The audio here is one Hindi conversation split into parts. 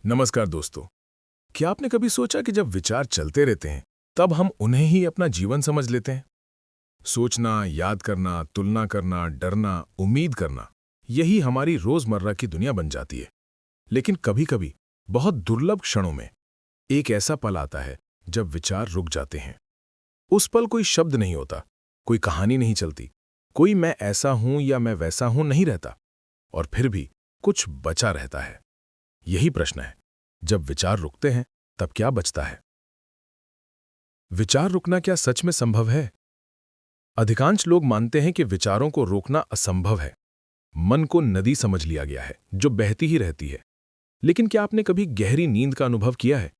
नमस्कार दोस्तों। क्या आपने कभी सोचा कि जब विचार चलते रहते हैं तब हम उन्हें ही अपना जीवन समझ लेते हैं? सोचना, याद करना, तुलना करना, डरना, उम्मीद करना, यही हमारी रोजमर्रा की दुनिया बन जाती है। लेकिन कभी-कभी बहुत दुर्लभ क्षणों में एक ऐसा पल आता है जब विचार रुक जाते हैं। उस पल कोई शब्द नहीं होता, कोई कहानी नहीं चलती, कोई मैं ऐसा हूं या मैं वैसा हूं नहीं रहता, और फिर भी कुछ बचा रहता है। यही प्रश्न है, जब विचार रुकते हैं तब क्या बचता है? विचार रुकना क्या सच में संभव है? अधिकांश लोग मानते हैं कि विचारों को रोकना असंभव है। मन को नदी समझ लिया गया है जो बहती ही रहती है। लेकिन क्या आपने कभी गहरी नींद का अनुभव किया है?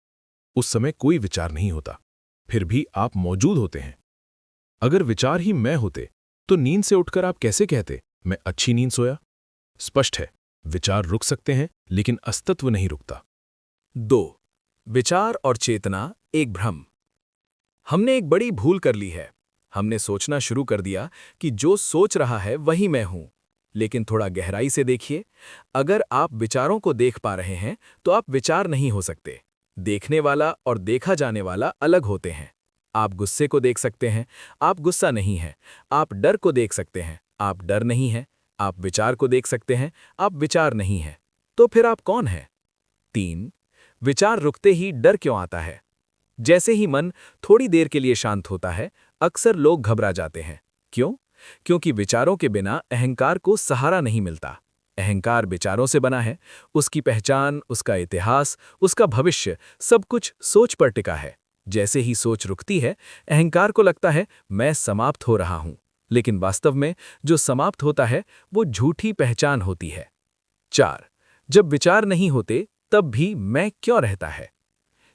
उस समय कोई विचार नहीं होता, फिर भी आप मौजूद होते हैं। अगर विचार ही मैं होते तो नींद से उठकर आप कैसे कहते, मैं अच्छी नींद सोया? स्पष्ट है, विचार रुक सकते हैं लेकिन अस्तित्व नहीं रुकता। 2. विचार और चेतना एक भ्रम। हमने एक बड़ी भूल कर ली है। हमने सोचना शुरू कर दिया कि जो सोच रहा है वही मैं हूं। लेकिन थोड़ा गहराई से देखिए, अगर आप विचारों को देख पा रहे हैं तो आप विचार नहीं हो सकते। देखने वाला और देखा जाने वाला अलग होते हैं। आप गुस्से को देख सकते हैं, आप गुस्सा नहीं हैं। आप डर को देख सकते हैं, आप डर नहीं हैं। आप विचार को देख सकते हैं, आप विचार नहीं हैं। तो फिर आप कौन हैं? 3. विचार रुकते ही डर क्यों आता है? जैसे ही मन थोड़ी देर के लिए शांत होता है, अक्सर लोग घबरा जाते हैं। क्यों? क्योंकि विचारों के बिना अहंकार को सहारा नहीं मिलता। अहंकार विचारों से बना है, उसकी पहचान, उसका इतिहास, उसका भविष्य, सब कुछ सोच पर टिका है। जैसे ही सोच रुकती है, अहंकार को लगता है मैं समाप्त हो रहा हूं। लेकिन वास्तव में जो समाप्त होता है वो झूठी पहचान होती है। 4. जब विचार नहीं होते तब भी मैं क्यों रहता है?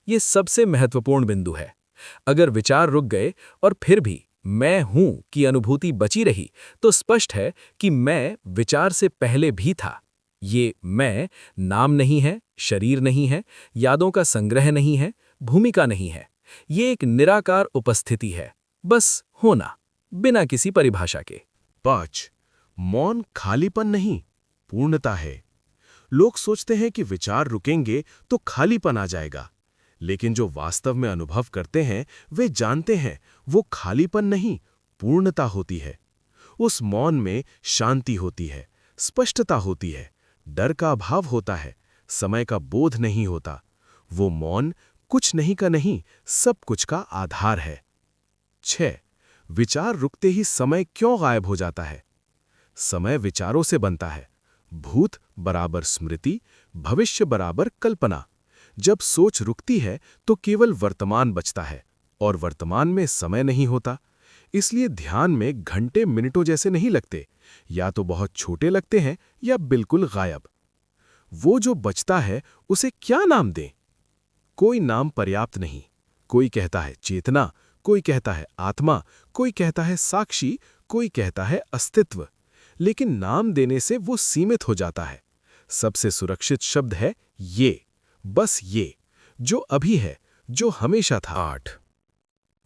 ये सबसे महत्वपूर्ण बिंदु है। अगर विचार रुक गए और फिर भी मैं हूं की अनुभूति बची रही, तो स्पष्ट है कि मैं विचार से पहले भी था। ये मैं नाम नहीं है, शरीर नहीं है, यादों का संग्रह नहीं है, भूमिका नहीं है। ये एक निराकार उपस्थिति है, बस होना, बिना किसी परिभाषा के। 5. मौन खालीपन नहीं, पूर्णता है। लोग सोचते हैं कि विचार रुकेंगे तो खालीपन आ जाएगा, लेकिन जो वास्तव में अनुभव करते हैं वे जानते हैं वो खालीपन नहीं, पूर्णता होती है। उस मौन में शांति होती है, स्पष्टता होती है, डर का अभाव होता है, समय का बोध नहीं होता। वो मौन कुछ नहीं का नहीं, सब कुछ का आधार है। 6. विचार रुकते ही समय क्यों गायब हो जाता है? समय विचारों से बनता है। भूत बराबर स्मृति, भविष्य बराबर कल्पना। जब सोच रुकती है तो केवल वर्तमान बचता है, और वर्तमान में समय नहीं होता। इसलिए ध्यान में घंटे मिनटों जैसे नहीं लगते, या तो बहुत छोटे लगते हैं या बिल्कुल गायब। वो जो बचता है उसे क्या नाम दें? कोई नाम पर्याप्त नहीं। कोई कहता है चेतना, कोई कहता है आत्मा, कोई कहता है साक्षी, कोई कहता है अस्तित्व। लेकिन नाम देने से वो सीमित हो जाता है। सबसे सुरक्षित शब्द है ये, बस ये, जो अभी है, जो हमेशा था। 8.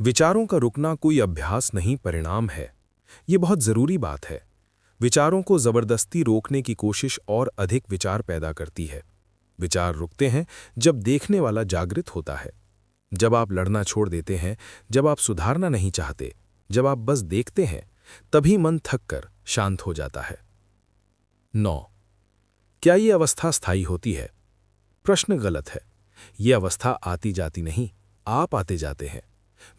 विचारों का रुकना कोई अभ्यास नहीं, परिणाम है। ये बहुत जरूरी बात है। विचारों को जबरदस्ती रोकने की कोशिश और अधिक विचार पैदा करती है। विचार रुकते हैं जब देखने वाला जागृत होता है, जब आप लड़ना छोड़ देते हैं, जब आप सुधारना नहीं चाहते, जब आप बस देखते हैं, तभी मन थक कर शांत हो जाता है। 9. क्या ये अवस्था स्थायी होती है? प्रश्न गलत है। ये अवस्था आती जाती नहीं, आप आते जाते हैं।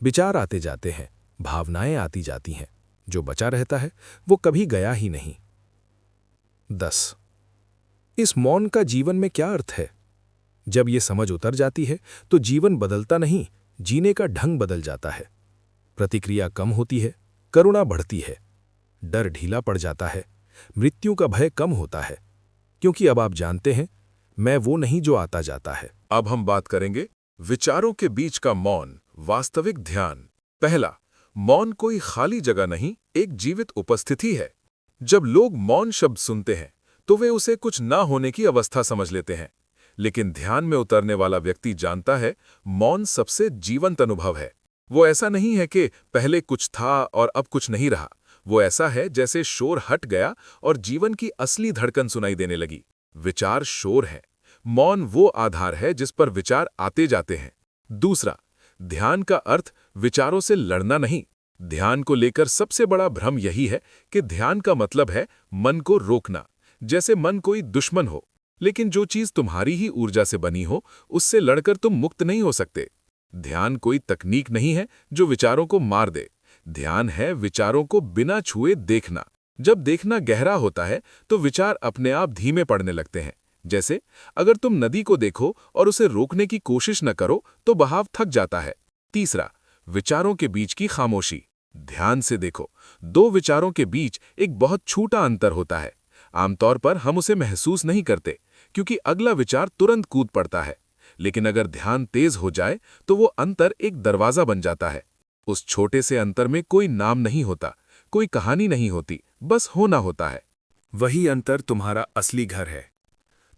विचार आते जाते हैं, भावनाएं आती जाती हैं। जो बचा रहता है वो कभी गया ही नहीं। 10. इस मौन का जीवन में क्या अर्थ है? जब ये समझ उतर जाती है तो जीवन बदलता नहीं, जीने का ढंग बदल जाता है। प्रतिक्रिया कम होती है, करुणा बढ़ती है, डर ढीला पड़ जाता है, मृत्यु का भय कम होता है, क्योंकि अब आप जानते हैं मैं वो नहीं जो आता जाता है। अब हम बात करेंगे विचारों के बीच का मौन, वास्तविक ध्यान। पहला, मौन कोई खाली जगह नहीं, एक जीवित उपस्थिति है। जब लोग मौन शब्द सुनते हैं तो वे उसे कुछ ना होने की अवस्था समझ लेते हैं, लेकिन ध्यान में उतरने वाला व्यक्ति जानता है मौन सबसे जीवंत अनुभव है। वो ऐसा नहीं है कि पहले कुछ था और अब कुछ नहीं रहा। वो ऐसा है जैसे शोर हट गया और जीवन की असली धड़कन सुनाई देने लगी। विचार शोर है, मौन वो आधार है जिस पर विचार आते जाते हैं। दूसरा, ध्यान का अर्थ विचारों से लड़ना नहीं। ध्यान को लेकर सबसे बड़ा भ्रम यही है कि ध्यान का मतलब है मन को रोकना, जैसे मन कोई दुश्मन हो। लेकिन जो चीज तुम्हारी ही ऊर्जा से बनी हो, उससे लड़कर तुम मुक्त नहीं हो सकते। ध्यान कोई तकनीक नहीं है जो विचारों को मार दे। ध्यान है विचारों को बिना छुए देखना। जब देखना गहरा होता है तो विचार अपने आप धीमे पड़ने लगते हैं। जैसे अगर तुम नदी को देखो और उसे रोकने की कोशिश न करो तो बहाव थक जाता है। तीसरा, विचारों के बीच की खामोशी। ध्यान से देखो, दो विचारों के बीच एक बहुत छोटा अंतर होता है। आमतौर पर हम उसे महसूस नहीं करते क्योंकि अगला विचार तुरंत कूद पड़ता है। लेकिन अगर ध्यान तेज हो जाए तो वो अंतर एक दरवाजा बन जाता है। उस छोटे से अंतर में कोई नाम नहीं होता, कोई कहानी नहीं होती, बस होना होता है। वही अंतर तुम्हारा असली घर है।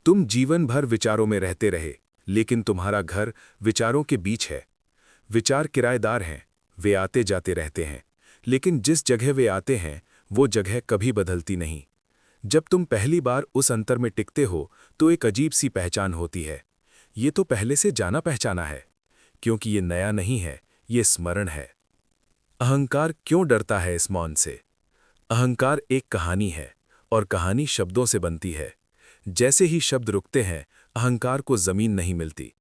तुम जीवन भर विचारों में रहते रहे, लेकिन तुम्हारा घर विचारों के बीच है। विचार किराएदार हैं, वे आते जाते रहते हैं, लेकिन जिस जगह वे आते हैं वो जगह कभी बदलती नहीं। जब तुम पहली बार उस अंतर में टिकते हो तो एक अजीब सी पहचान होती है। ये तो पहले से जाना पहचाना है, क्योंकि ये नया नहीं है, ये स्मरण है। अहंकार क्यों डरता है इस मौन से? अहंकार एक कहानी है और कहानी शब्दों से बनती है। जैसे ही शब्द रुकते हैं, अहंकार को जमीन नहीं मिलती।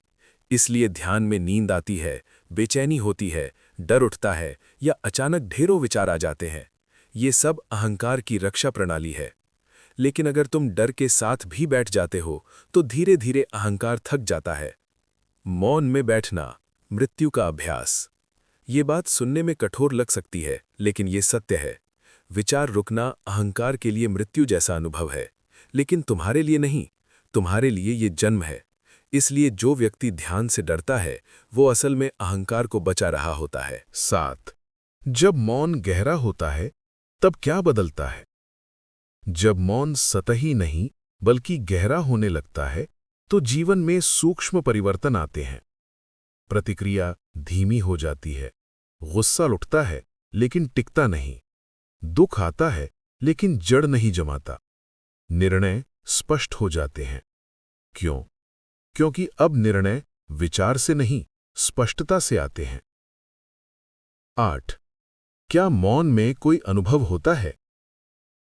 इसलिए ध्यान में नींद आती है, बेचैनी होती है, डर उठता है या अचानक ढेरों विचार आ जाते हैं। ये सब अहंकार की रक्षा प्रणाली है। लेकिन अगर तुम डर के साथ भी बैठ जाते हो तो धीरे धीरे अहंकार थक जाता है। मौन में बैठना, मृत्यु का अभ्यास। ये बात सुनने में कठोर लग सकती है, लेकिन ये सत्य है। विचार रुकना अहंकार के लिए मृत्यु जैसा अनुभव है, लेकिन तुम्हारे लिए नहीं, तुम्हारे लिए ये जन्म है। इसलिए जो व्यक्ति ध्यान से डरता है वो असल में अहंकार को बचा रहा होता है। 7. जब मौन गहरा होता है तब क्या बदलता है? जब मौन सतही नहीं बल्कि गहरा होने लगता है तो जीवन में सूक्ष्म परिवर्तन आते हैं। प्रतिक्रिया धीमी हो जाती है, गुस्सा उठता है लेकिन टिकता नहीं, दुख आता है लेकिन जड़ नहीं जमाता, निर्णय स्पष्ट हो जाते हैं। क्यों? क्योंकि अब निर्णय विचार से नहीं, स्पष्टता से आते हैं। 8. क्या मौन में कोई अनुभव होता है?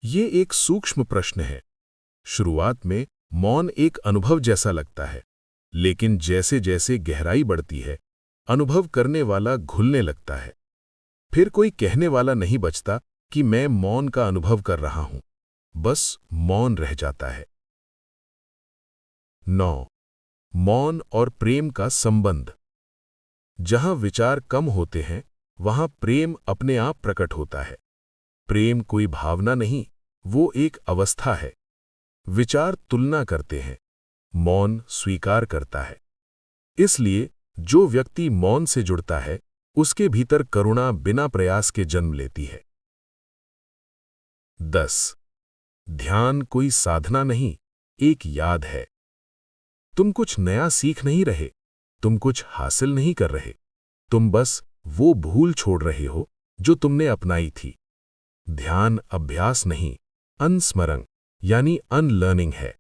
ये एक सूक्ष्म प्रश्न है। शुरुआत में मौन एक अनुभव जैसा लगता है, लेकिन जैसे जैसे गहराई बढ़ती है, अनुभव करने वाला घुलने लगता है। फिर कोई कहने वाला नहीं बचता कि मैं मौन का अनुभव कर रहा हूं, बस मौन रह जाता है। 9. मौन और प्रेम का संबंध। जहां विचार कम होते हैं, वहां प्रेम अपने आप प्रकट होता है। प्रेम कोई भावना नहीं, वो एक अवस्था है। विचार तुलना करते हैं, मौन स्वीकार करता है। इसलिए जो व्यक्ति मौन से जुड़ता है, उसके भीतर करुणा बिना प्रयास के जन्म लेती है। 10. ध्यान कोई साधना नहीं, एक याद है। तुम कुछ नया सीख नहीं रहे, तुम कुछ हासिल नहीं कर रहे, तुम बस वो भूल छोड़ रहे हो जो तुमने अपनाई थी। ध्यान अभ्यास नहीं, अनुस्मरण यानी अनलर्निंग है।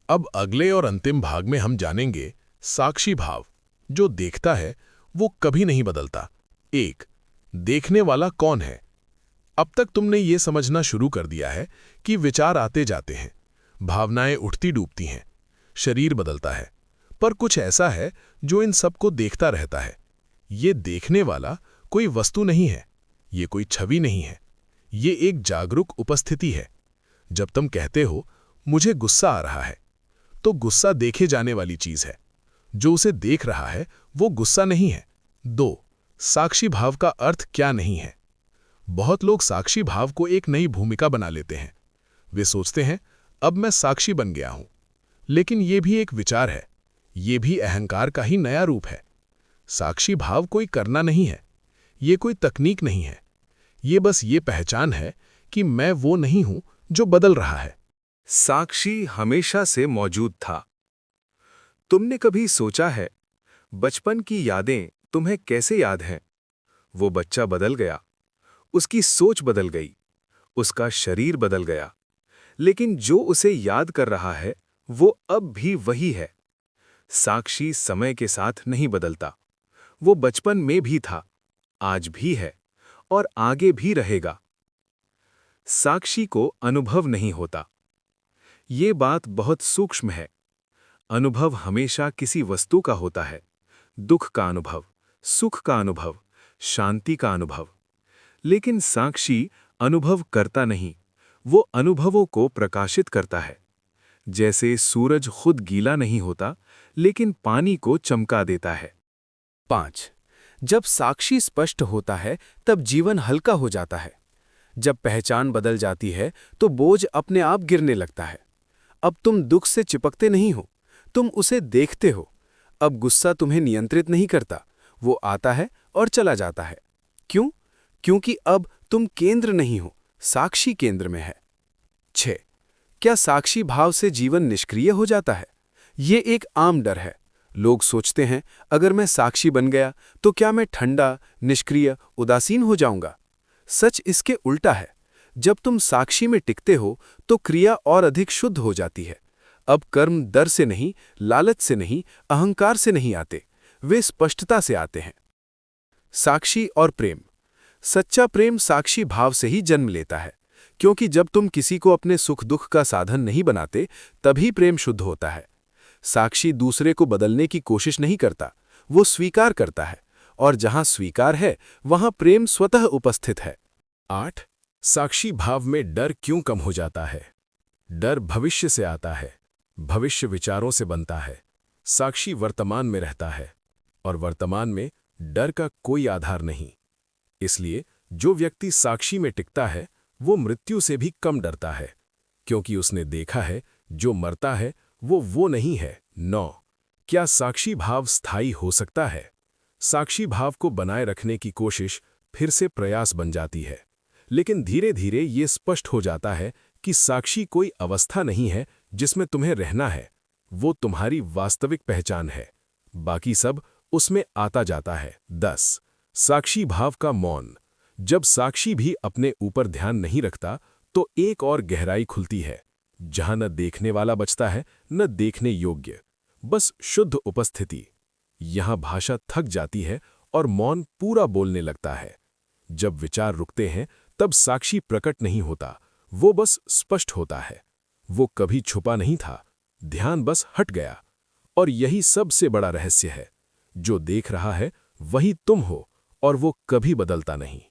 अब अगले और अंतिम भाग में हम जानेंगे साक्षी भाव। जो देखता है वो कभी नहीं बदलता। 1. देखने वाला कौन है? अब तक तुमने ये समझना शुरू कर दिया है कि विचार आते जाते हैं, भावनाएं उठती डूबती हैं, शरीर बदलता है, पर कुछ ऐसा है जो इन सबको देखता रहता है। ये देखने वाला कोई वस्तु नहीं है, ये कोई छवि नहीं है, ये एक जागरूक उपस्थिति है। जब तुम कहते हो मुझे गुस्सा आ रहा है, तो गुस्सा देखे जाने वाली चीज है। जो उसे देख रहा है वो गुस्सा नहीं है। 2. साक्षी भाव का अर्थ क्या नहीं है? बहुत लोग साक्षी भाव को एक नई भूमिका बना लेते हैं। वे सोचते हैं अब मैं साक्षी बन गया हूं, लेकिन ये भी एक विचार है, ये भी अहंकार का ही नया रूप है। साक्षी भाव कोई करना नहीं है, ये कोई तकनीक नहीं है, ये बस ये पहचान है कि मैं वो नहीं हूं जो बदल रहा है। साक्षी हमेशा से मौजूद था। तुमने कभी सोचा है बचपन की यादें तुम्हें कैसे याद हैं? वो बच्चा बदल गया, उसकी सोच बदल गई, उसका शरीर बदल गया, लेकिन जो उसे याद कर रहा है वो अब भी वही है। साक्षी समय के साथ नहीं बदलता। वो बचपन में भी था, आज भी है और आगे भी रहेगा। साक्षी को अनुभव नहीं होता। ये बात बहुत सूक्ष्म है। अनुभव हमेशा किसी वस्तु का होता है। दुख का अनुभव, सुख का अनुभव, शांति का अनुभव। लेकिन साक्षी अनुभव करता नहीं, वो अनुभवों को प्रकाशित करता है। जैसे सूरज खुद गीला नहीं होता, लेकिन पानी को चमका देता है। 5. जब साक्षी स्पष्ट होता है तब जीवन हल्का हो जाता है। जब पहचान बदल जाती है तो बोझ अपने आप गिरने लगता है। अब तुम दुख से चिपकते नहीं हो, तुम उसे देखते हो। अब गुस्सा तुम्हें नियंत्रित नहीं करता, वो आता है और चला जाता है। क्यों? क्योंकि अब तुम केंद्र नहीं हो, साक्षी केंद्र में है। 6. क्या साक्षी भाव से जीवन निष्क्रिय हो जाता है? ये एक आम डर है। लोग सोचते हैं, अगर मैं साक्षी बन गया तो क्या मैं ठंडा, निष्क्रिय, उदासीन हो जाऊंगा? सच इसके उल्टा है। जब तुम साक्षी में टिकते हो तो क्रिया और अधिक शुद्ध हो जाती है। अब कर्म डर से नहीं, लालच से नहीं, अहंकार से नहीं आते, वे स्पष्टता से आते हैं। साक्षी और प्रेम। सच्चा प्रेम साक्षी भाव से ही जन्म लेता है, क्योंकि जब तुम किसी को अपने सुख दुख का साधन नहीं बनाते, तभी प्रेम शुद्ध होता है। साक्षी दूसरे को बदलने की कोशिश नहीं करता, वो स्वीकार करता है, और जहां स्वीकार है वहां प्रेम स्वतः उपस्थित है। 8. साक्षी भाव में डर क्यों कम हो जाता है? डर भविष्य से आता है, भविष्य विचारों से बनता है। साक्षी वर्तमान में रहता है, और वर्तमान में डर का कोई आधार नहीं। इसलिए जो व्यक्ति साक्षी में टिकता है वो मृत्यु से भी कम डरता है, क्योंकि उसने देखा है जो मरता है वो नहीं है। 9. क्या साक्षी भाव स्थायी हो सकता है? साक्षी भाव को बनाए रखने की कोशिश फिर से प्रयास बन जाती है, लेकिन धीरे धीरे ये स्पष्ट हो जाता है कि साक्षी कोई अवस्था नहीं है जिसमें तुम्हें रहना है, वो तुम्हारी वास्तविक पहचान है। बाकी सब उसमें आता जाता है। 10. साक्षी भाव का मौन। जब साक्षी भी अपने ऊपर ध्यान नहीं रखता तो एक और गहराई खुलती है, जहां न देखने वाला बचता है न देखने योग्य, बस शुद्ध उपस्थिति। यहां भाषा थक जाती है और मौन पूरा बोलने लगता है। जब विचार रुकते हैं तब साक्षी प्रकट नहीं होता, वो बस स्पष्ट होता है। वो कभी छुपा नहीं था, ध्यान बस हट गया। और यही सबसे बड़ा रहस्य है, जो देख रहा है वही तुम हो, और वो कभी बदलता नहीं।